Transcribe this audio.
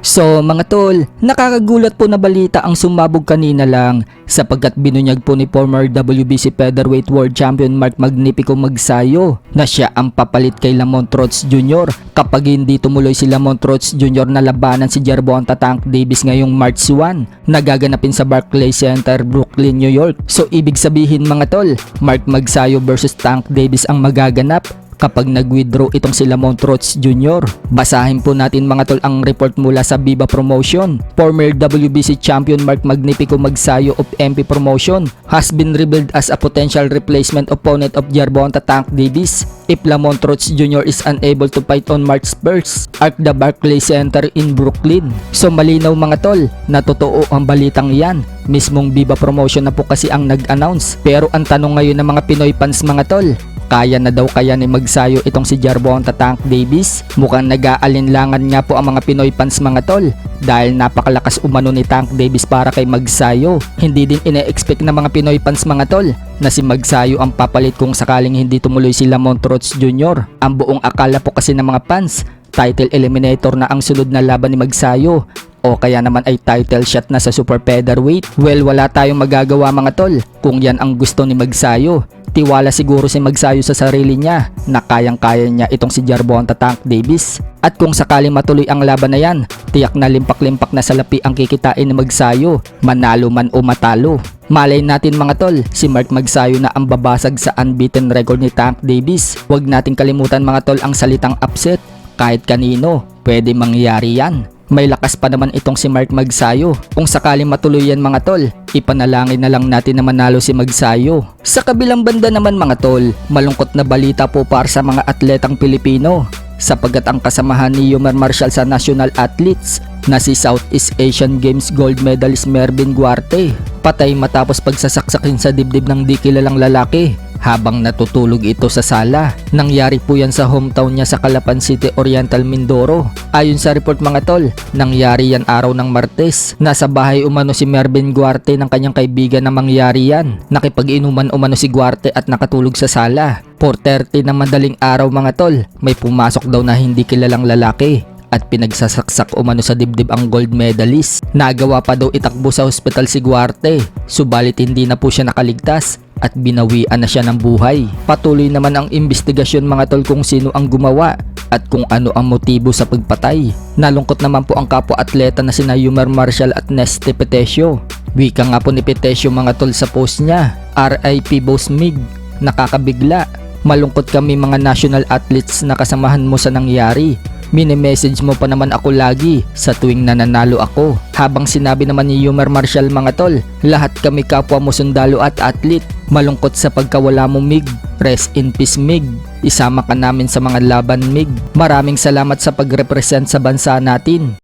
So mga tol, nakakagulat po na balita ang sumabog kanina lang sapagkat binunyag po ni former WBC Featherweight World Champion Mark Magnifico Magsayo na siya ang papalit kay Lamont Roach Jr. kapag hindi tumuloy si Lamont Roach Jr. na labanan si Gervonta Tank Davis ngayong March 1 na gaganapin sa Barclays Center, Brooklyn, New York. So ibig sabihin mga tol, Mark Magsayo versus Tank Davis ang magaganap kapag nag-withdraw itong si Lamont Roach Jr. Basahin po natin mga tol ang report mula sa Viva Promotion. Former WBC champion Mark Magnifico Magsayo of MP Promotion has been revealed as a potential replacement opponent of Gervonta Tank Davis if Lamont Roach Jr. is unable to fight on March 1st at the Barclays Center in Brooklyn. So malinaw mga tol na totoo ang balitang yan. Mismong Viva Promotion na po kasi ang nag-announce. Pero ang tanong ngayon ng mga Pinoy fans mga tol, kaya na daw kaya ni Magsayo itong si Gervonta Tank Davis? Mukhang nag-aalinlangan nga po ang mga Pinoy fans mga tol dahil napakalakas umano ni Tank Davis para kay Magsayo. Hindi din ine-expect ng mga Pinoy fans mga tol na si Magsayo ang papalit kung sakaling hindi tumuloy si Lamont Roach Jr. Ang buong akala po kasi ng mga fans, title eliminator na ang sunod na laban ni Magsayo o kaya naman ay title shot na sa super featherweight. Well, wala tayong magagawa mga tol kung yan ang gusto ni Magsayo. Tiwala siguro si Magsayo sa sarili niya na kayang-kaya niya itong si Gervonta Tank Davis. At kung sakaling matuloy ang laban na yan, tiyak na limpak-limpak na salapi ang kikitain ni Magsayo, manalo man o matalo. Malay natin mga tol, si Mark Magsayo na ang babasag sa unbeaten record ni Tank Davis. Huwag nating kalimutan mga tol ang salitang upset. Kahit kanino, pwede mangyari yan. May lakas pa naman itong si Mark Magsayo. Kung sakaling matuloy yan mga tol, ipanalangin na lang natin na manalo si Magsayo. Sa kabilang banda naman mga tol, malungkot na balita po para sa mga atletang Pilipino sapagkat ang kasamahan ni Yomar Marshall sa national athletes na si Southeast Asian Games gold medalist Mervin Guarte patay matapos pagsasaksakin sa dibdib ng di kilalang lalaki habang natutulog ito sa sala. Nangyari po yan sa hometown niya sa Calapan City, Oriental, Mindoro. Ayon sa report mga tol, nangyari yan araw ng Martes. Nasa bahay umano si Mervin Guarte ng kanyang kaibigan na mangyari yan. Nakipag-inuman umano si Guarte at nakatulog sa sala. 4:30 na madaling araw mga tol, may pumasok daw na hindi kilalang lalaki at pinagsasaksak umano sa dibdib ang gold medalist. Nagawa pa daw itakbo sa ospital si Guarte, subalit hindi na po siya nakaligtas at binawian na siya ng buhay. Patuloy naman ang investigasyon mga tol kung sino ang gumawa at kung ano ang motibo sa pagpatay. Nalungkot naman po ang kapwa-atleta na sina Yomar Marshall at Nesty Petesio. Wika nga po ni Petesio mga tol sa post niya, RIP Boss Mig, nakakabigla. Malungkot kami mga national athletes na kasamahan mo sa nangyari. Mini-message mo pa naman ako lagi sa tuwing nananalo ako. Habang sinabi naman ni Yomar Marshall mga tol, lahat kami kapwa mo sundalo at athlete. Malungkot sa pagkawala mo Mig. Rest in peace Mig. Isama ka namin sa mga laban Mig. Maraming salamat sa pag-represent sa bansa natin.